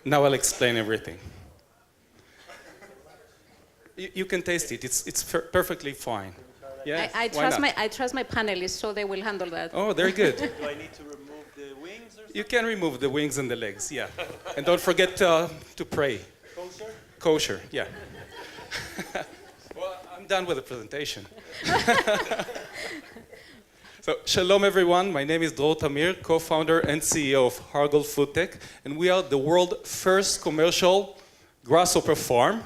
Now I'll explain everything. You can taste it. It's perfectly fine. Yeah, I trust my panelists, so they will handle that. Oh, they're good. Do I need to remove the wings or something? You can remove the wings and the legs, yeah. And don't forget to pray. Kosher? Kosher, yeah. Well, I'm done with the presentation. So, shalom everyone. My name is Dror Tamir, co-founder and CEO of Hargol FoodTech, and we are the world's first commercial grasshopper farm.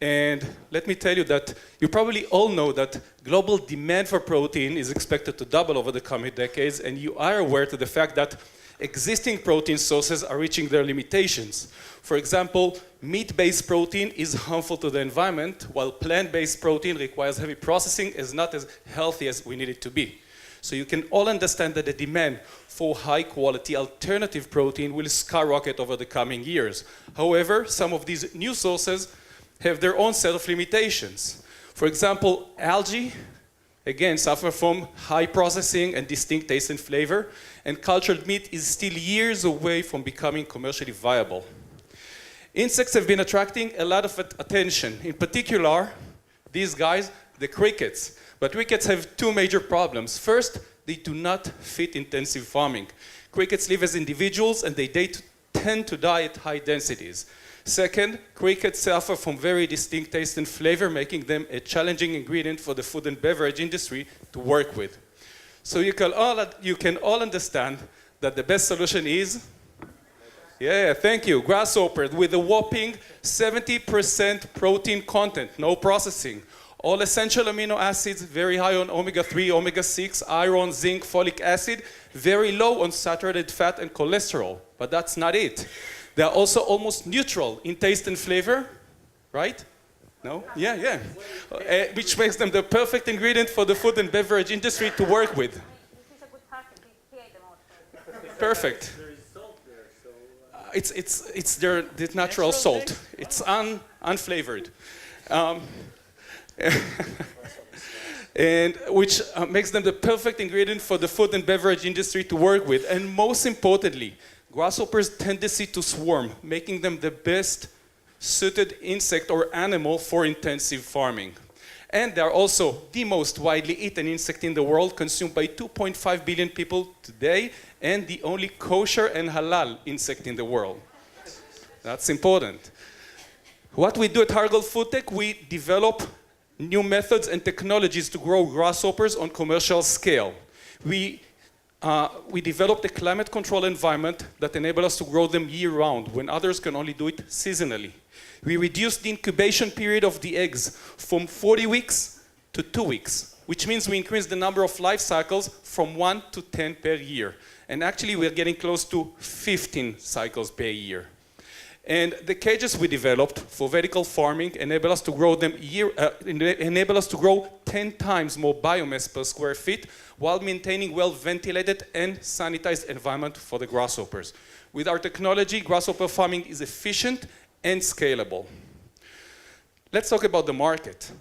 And let me tell you that you probably all know that global demand for protein is expected to double over the coming decades, and you are aware to the fact that existing protein sources are reaching their limitations. For example, meat-based protein is harmful to the environment, while plant-based protein requires heavy processing, is not as healthy as we need it to be. So you can all understand that the demand for high-quality alternative protein will skyrocket over the coming years. However, some of these new sources have their own set of limitations. For example, algae, again, suffer from high processing and distinct taste and flavor, and cultured meat is still years away from becoming commercially viable. Insects have been attracting a lot of attention. In particular, these guys, the crickets. But crickets have two major problems. First, they do not fit intensive farming. Crickets live as individuals and they tend to die at high densities. Second, crickets suffer from very distinct taste and flavor, making them a challenging ingredient for the food and beverage industry to work with. So you can all understand that the best solution is, yeah, thank you, grasshoppers with a whopping 70% protein content, no processing. All essential amino acids, very high on omega-3, omega-6, iron, zinc, folic acid, very low on saturated fat and cholesterol. But that's not it. They are also almost neutral in taste and flavor, right? No? Yeah. Which makes them the perfect ingredient for the food and beverage industry to work with. Perfect. It's their natural salt. It's unflavored. And which makes them the perfect ingredient for the food and beverage industry to work with. And most importantly, grasshoppers' tendency to swarm, making them the best suited insect or animal for intensive farming. And they are also the most widely eaten insect in the world, consumed by 2.5 billion people today, and the only kosher and halal insect in the world. That's important. What we do at Hargol FoodTech, we develop new methods and technologies to grow grasshoppers on commercial scale. We developed a climate control environment that enables us to grow them year-round when others can only do it seasonally. We reduced the incubation period of the eggs from 40 weeks to 2 weeks, which means we increased the number of life cycles from 1 to 10 per year. And actually, we're getting close to 15 cycles per year. And the cages we developed for vertical farming enable us to grow them enable us to grow 10 times more biomass per square feet while maintaining well-ventilated and sanitized environment for the grasshoppers. With our technology, grasshopper farming is efficient and scalable. Let's talk about the market.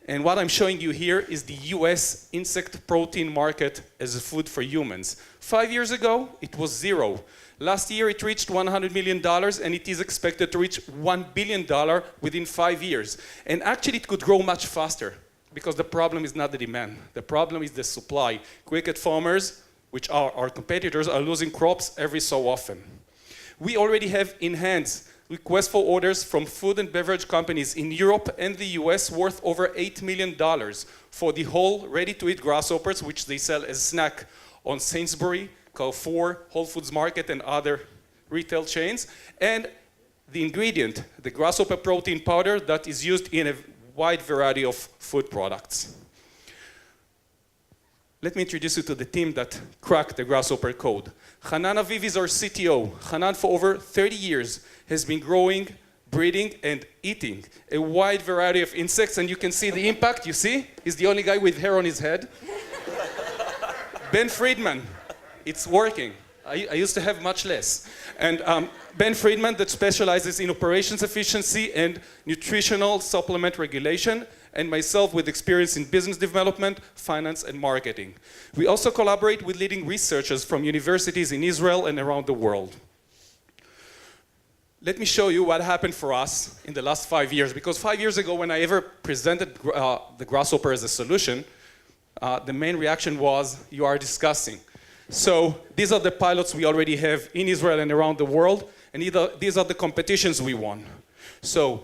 And what I'm showing you here is the US insect protein market as a food for humans. 5 years ago, it was zero. Last year, it reached $100 million, and it is expected to reach $1 billion within 5 years. And actually, it could grow much faster, because the problem is not the demand. The problem is the supply. Cricket farmers, which are our competitors, are losing crops every so often. We already have in hand requests for orders from food and beverage companies in Europe and the US worth over $8 million for the whole ready-to-eat grasshoppers, which they sell as a snack on Sainsbury, Carrefour, Whole Foods Market, and other retail chains. And the ingredient, the grasshopper protein powder, that is used in a wide variety of food products. Let me introduce you to the team that cracked the grasshopper code. Hanan Aviv is our CTO. Hanan, for over 30 years, has been growing, breeding, and eating a wide variety of insects, and you can see the impact. You see? He's the only guy with hair on his head. Ben Friedman, it's working. I used to have much less. And Ben Friedman, that specializes in operations efficiency and nutritional supplement regulation, and myself with experience in business development, finance, and marketing. We also collaborate with leading researchers from universities in Israel and around the world. let me show you what happened for us in the last 5 years. Because 5 years ago, when I ever presented the grasshopper as a solution, the main reaction was, you are disgusting. So these are the pilots we already have in Israel and around the world, and these are the competitions we won. So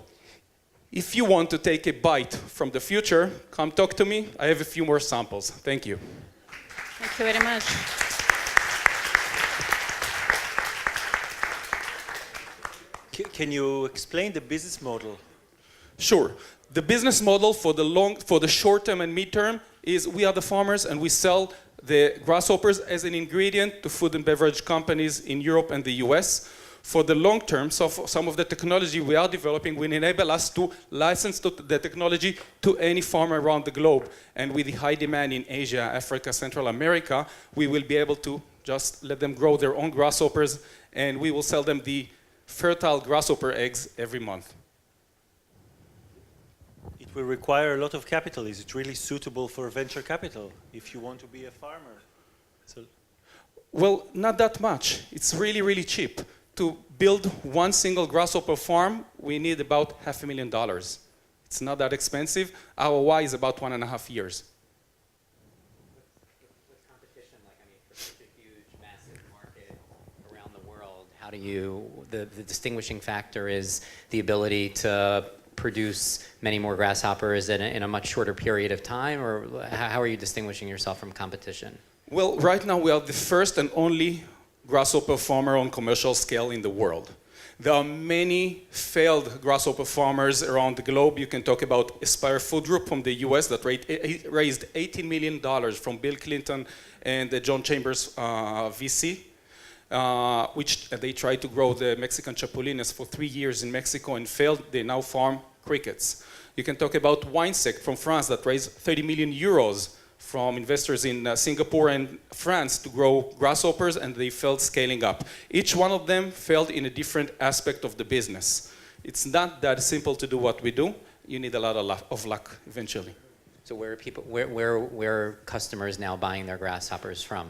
if you want to take a bite from the future, come talk to me. I have a few more samples. Thank you. Thank you very much. Can you explain the business model? Sure. The business model for the short term and mid term is we are the farmers and we sell the grasshoppers as an ingredient to food and beverage companies in Europe and the US. For the long term, so for some of the technology we are developing will enable us to license the technology to any farmer around the globe. And with the high demand in Asia, Africa, Central America, we will be able to just let them grow their own grasshoppers, and we will sell them the fertile grasshopper eggs every month. It will require a lot of capital. Is it really suitable for venture capital if you want to be a farmer? Well, not that much. It's really, really cheap. To build one single grasshopper farm, we need about $500,000. It's not that expensive. ROI is about 1.5 years. What's competition like? I mean, for such a huge, massive market around the world, how do you, the distinguishing factor is the ability to produce many more grasshoppers in a much shorter period of time, or how are you distinguishing yourself from competition? Well, right now we are the first and only grasshopper farmer on commercial scale in the world. There are many failed grasshopper farmers around the globe. You can talk about Aspire Food Group from the US that raised $18 million from Bill Clinton and the John Chambers VC, which they tried to grow the Mexican chapulines for 3 years in Mexico and failed. They now farm crickets. You can talk about Winesec from France that raised 30 million euros from investors in Singapore and France to grow grasshoppers, and they failed scaling up. Each one of them failed in a different aspect of the business. It's not that simple to do what we do. You need a lot of luck eventually. So where are customers now buying their grasshoppers from?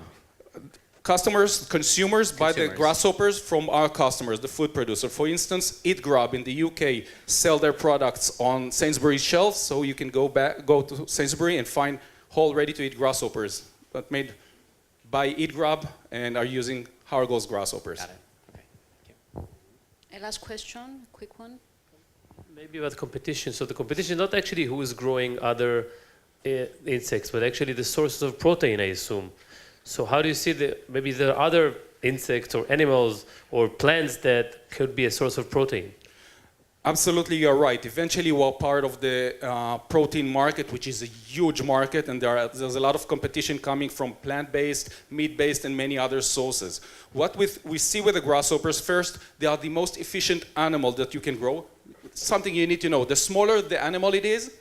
Consumers buy the grasshoppers from our customers, the food producer. For instance, EatGrub in the UK sell their products on Sainsbury's shelves, so you can go to Sainsbury and find whole ready-to-eat grasshoppers, but made by EatGrub and are using Hargol's grasshoppers. Got it. Okay. Thank you. A last question, quick one. Maybe about competition. So the competition is not actually who is growing other insects, but actually the sources of protein, I assume. So how do you see maybe there are other insects or animals or plants that could be a source of protein? Absolutely, you're right. Eventually, we're part of the protein market, which is a huge market, and there's a lot of competition coming from plant-based, meat-based, and many other sources. What we see with the grasshoppers, first, they are the most efficient animal that you can grow. Something you need to know. The smaller the animal it is,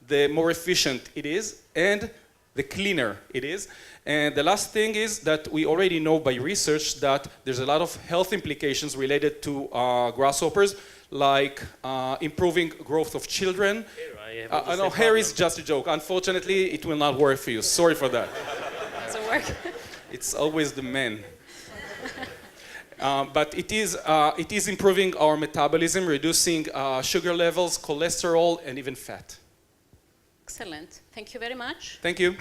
the more efficient it is, and the cleaner it is. And the last thing is that we already know by research that there's a lot of health implications related to grasshoppers, like improving growth of children. I know hair is just a joke. Unfortunately, it will not work for you. Sorry for that. Doesn't work. It's always the men. But it is improving our metabolism, reducing sugar levels, cholesterol, and even fat. Excellent. Thank you very much. Thank you.